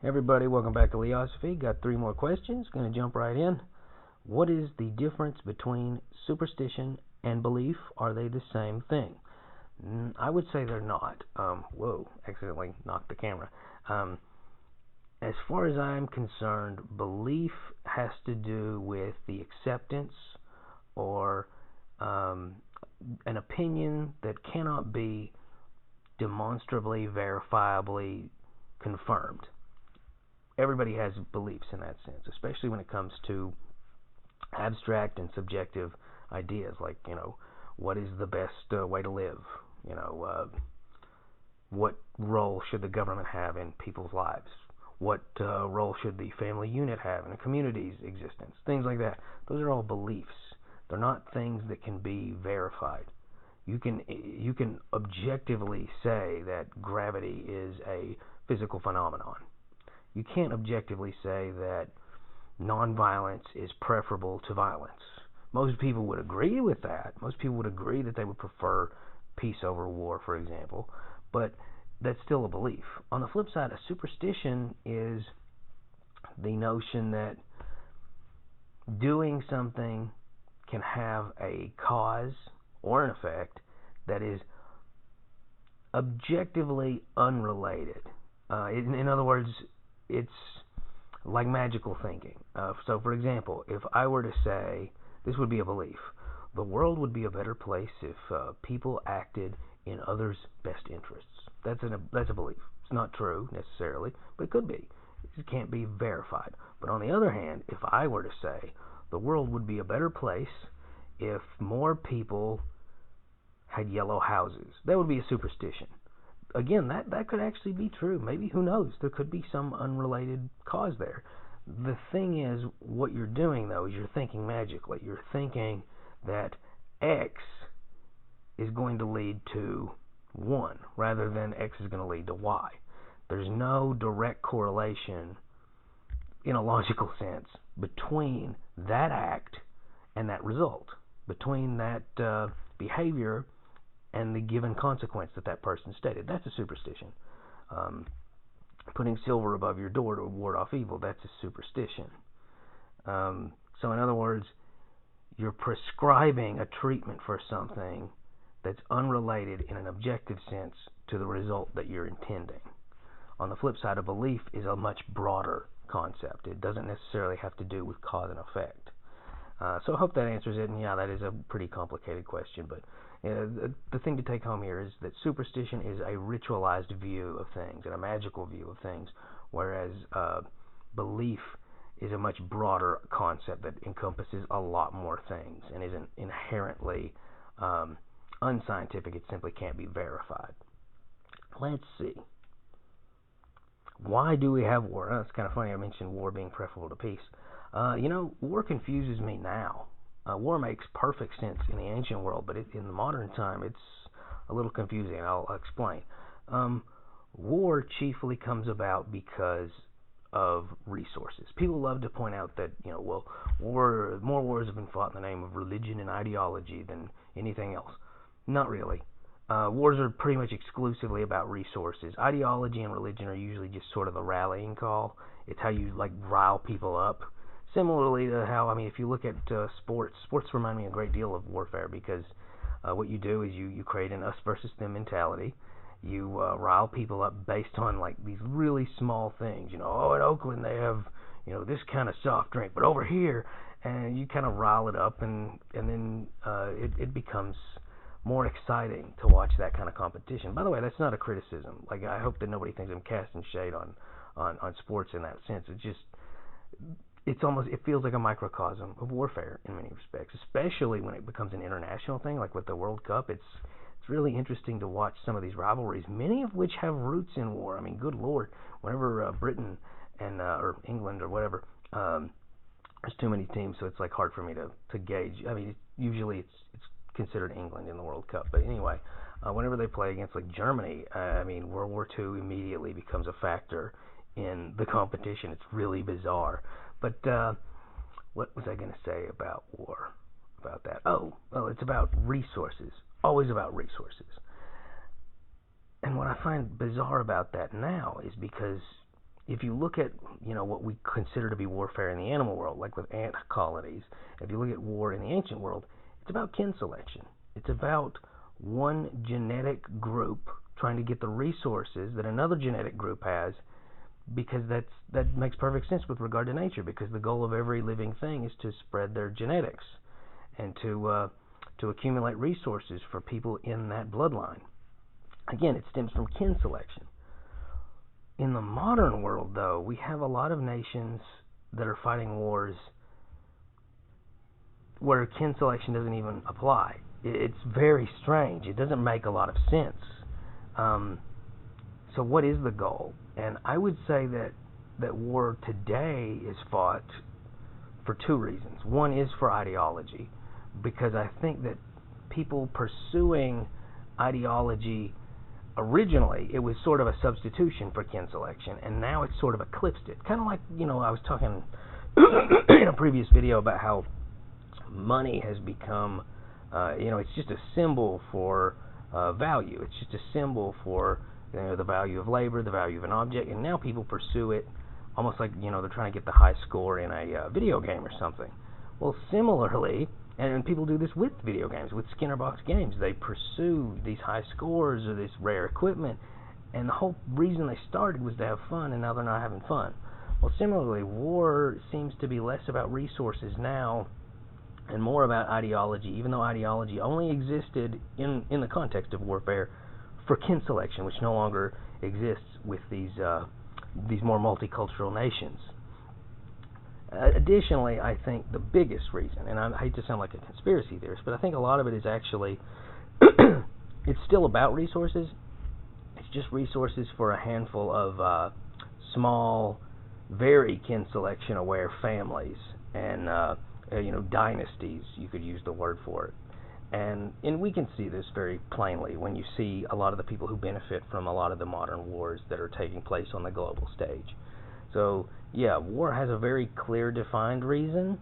Hey everybody, welcome back to Leosophy. Got three more questions. Going to jump right in. What is the difference between superstition and belief? Are they the same thing? I would say they're not. Whoa, accidentally knocked the camera. As far as I'm concerned, belief has to do with the acceptance or an opinion that cannot be demonstrably, verifiably confirmed. Everybody has beliefs in that sense, especially when it comes to abstract and subjective ideas like, what is the best way to live? What role should the government have in people's lives? What role should the family unit have in a community's existence? Things like that. Those are all beliefs. They're not things that can be verified. You can objectively say that gravity is a physical phenomenon. You can't objectively say that nonviolence is preferable to violence. Most people would agree with that. Most people would agree that they would prefer peace over war, for example, but that's still a belief. On the flip side, a superstition is the notion that doing something can have a cause or an effect that is objectively unrelated. In other words, it's like magical thinking. So, for example, if I were to say, this would be a belief, the world would be a better place if people acted in others' best interests. That's a belief. It's not true necessarily, but it could be. It can't be verified. But on the other hand, if I were to say, the world would be a better place if more people had yellow houses, that would be a superstition. Again, that could actually be true. Maybe, who knows? There could be some unrelated cause there. The thing is, what you're doing, though, is you're thinking magically. You're thinking that X is going to lead to 1, rather than X is going to lead to Y. There's no direct correlation, in a logical sense, between that act and that result, between that behavior and the given consequence that person stated. That's a superstition. Putting silver above your door to ward off evil, that's a superstition. So in other words, you're prescribing a treatment for something that's unrelated in an objective sense to the result that you're intending. On the flip side, a belief is a much broader concept. It doesn't necessarily have to do with cause and effect. So I hope that answers it. And yeah, that is a pretty complicated question, but the thing to take home here is that superstition is a ritualized view of things and a magical view of things, whereas belief is a much broader concept that encompasses a lot more things and isn't inherently unscientific. It simply can't be verified. Let's see. Why do we have war? It's kind of funny I mentioned war being preferable to peace. War confuses me now. War makes perfect sense in the ancient world, but in the modern time, it's a little confusing. I'll explain. War chiefly comes about because of resources. People love to point out that, more wars have been fought in the name of religion and ideology than anything else. Not really. Wars are pretty much exclusively about resources. Ideology and religion are usually just sort of a rallying call. It's how you rile people up. Similarly to how, if you look at sports remind me a great deal of warfare, because what you do is you create an us versus them mentality. You rile people up based on these really small things. In Oakland they have this kind of soft drink, but over here, and you kind of rile it up, and then it becomes more exciting to watch that kind of competition. By the way, that's not a criticism. I hope that nobody thinks I'm casting shade on sports in that sense. It feels like a microcosm of warfare in many respects, especially when it becomes an international thing, like with the World Cup. It's really interesting to watch some of these rivalries, many of which have roots in war. Good Lord, whenever Britain and or England or whatever, there's too many teams, so it's hard for me to gauge. Usually it's considered England in the World Cup, but anyway, whenever they play against Germany, World War II immediately becomes a factor in the competition. It's really bizarre. But what was I going to say about war? About that? Oh, well, it's about resources. Always about resources. And what I find bizarre about that now is because if you look at, what we consider to be warfare in the animal world, like with ant colonies, if you look at war in the ancient world, it's about kin selection. It's about one genetic group trying to get the resources that another genetic group has, because that makes perfect sense with regard to nature, because the goal of every living thing is to spread their genetics and to accumulate resources for people in that bloodline. Again, it stems from kin selection. In the modern world, though, we have a lot of nations that are fighting wars where kin selection doesn't even apply. It's very strange. It doesn't make a lot of sense. So what is the goal? And I would say that war today is fought for two reasons. One is for ideology, because I think that people pursuing ideology, originally it was sort of a substitution for kin selection, and now it's sort of eclipsed it. Kind of like, I was talking in a previous video about how money has become, it's just a symbol for value. It's just a symbol for the value of labor, the value of an object, and now people pursue it almost like, they're trying to get the high score in a video game or something. Well, similarly, and people do this with video games, with Skinner box games. They pursue these high scores or this rare equipment, and the whole reason they started was to have fun, and now they're not having fun. Well, similarly, war seems to be less about resources now and more about ideology, even though ideology only existed in the context of warfare for kin selection, which no longer exists with these more multicultural nations. Additionally, I think the biggest reason, and I hate to sound like a conspiracy theorist, but I think a lot of it is actually, it's still about resources. It's just resources for a handful of small, very kin selection aware families and dynasties, you could use the word for it. And we can see this very plainly when you see a lot of the people who benefit from a lot of the modern wars that are taking place on the global stage. So, yeah, war has a very clear, defined reason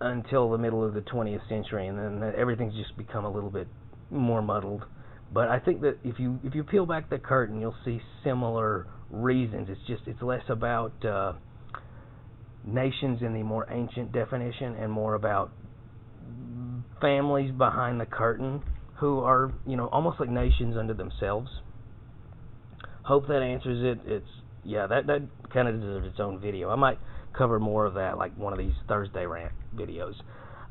until the middle of the 20th century, and then everything's just become a little bit more muddled. But I think that if you peel back the curtain, you'll see similar reasons. It's less about nations in the more ancient definition and more about families behind the curtain who are, almost like nations unto themselves. Hope that answers it. That kind of deserves its own video. I might cover more of that, like one of these Thursday rant videos.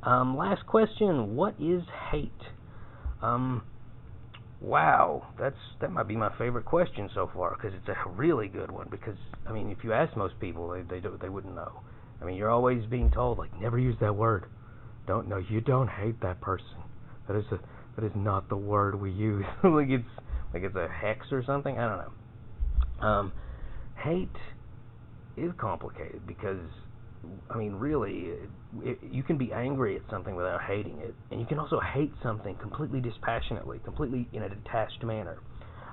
Last question: what is hate? Wow, that might be my favorite question so far, because it's a really good one. Because if you ask most people, they wouldn't know. You're always being told, like, never use that word. You don't hate that person. That is not the word we use. like it's a hex or something. I don't know. Hate is complicated because, really, you can be angry at something without hating it, and you can also hate something completely dispassionately, completely in a detached manner.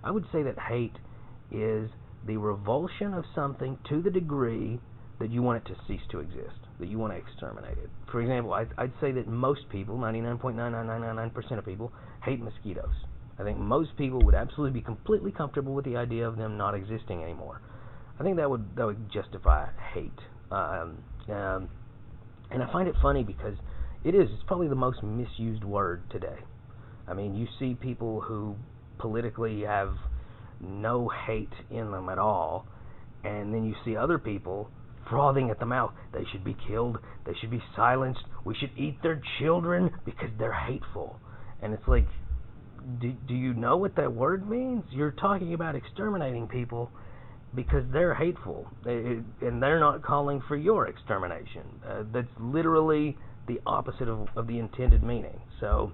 I would say that hate is the revulsion of something to the degree that you want it to cease to exist, that you want to exterminate it. For example, I'd say that most people, 99.99999% of people, hate mosquitoes. I think most people would absolutely be completely comfortable with the idea of them not existing anymore. I think that would justify hate. And I find it funny because it's probably the most misused word today. You see people who politically have no hate in them at all, and then you see other people frothing at the mouth. They should be killed. They should be silenced. We should eat their children because they're hateful. And it's like, do you know what that word means? You're talking about exterminating people because they're hateful, and they're not calling for your extermination. That's literally the opposite of the intended meaning. So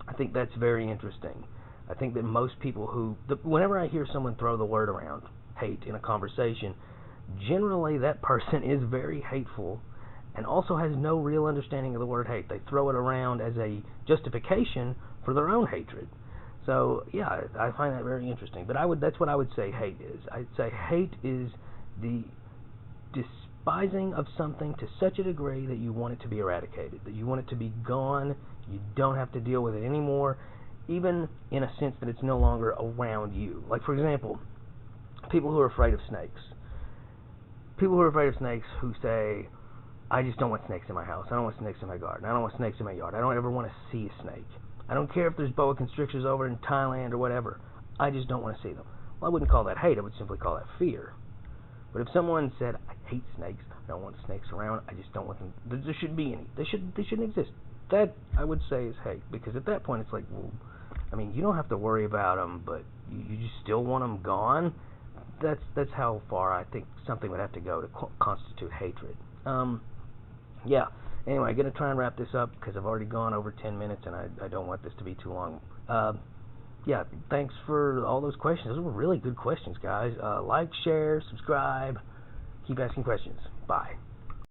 I think that's very interesting. I think that most people whenever I hear someone throw the word around, hate, in a conversation, generally that person is very hateful and also has no real understanding of the word hate. They throw it around as a justification for their own hatred. So, yeah, I find that very interesting. But that's what I would say hate is. I'd say hate is the despising of something to such a degree that you want it to be eradicated, that you want it to be gone, you don't have to deal with it anymore, even in a sense that it's no longer around you. Like, for example, people who are afraid of snakes. people who are afraid of snakes who say, I just don't want snakes in my house. I don't want snakes in my garden. I don't want snakes in my yard. I don't ever want to see a snake. I don't care if there's boa constrictors over in Thailand or whatever. I just don't want to see them. Well, I wouldn't call that hate. I would simply call that fear. But if someone said, I hate snakes, I don't want snakes around, I just don't want them, there shouldn't be any. They shouldn't exist. That, I would say, is hate. Because at that point, it's like, well, I mean, you don't have to worry about them, but you just still want them gone? That's how far I think something would have to go to constitute hatred. Yeah. Anyway, I'm going to try and wrap this up because I've already gone over 10 minutes and I don't want this to be too long. Yeah, thanks for all those questions. Those were really good questions, guys. Like, share, subscribe. Keep asking questions. Bye.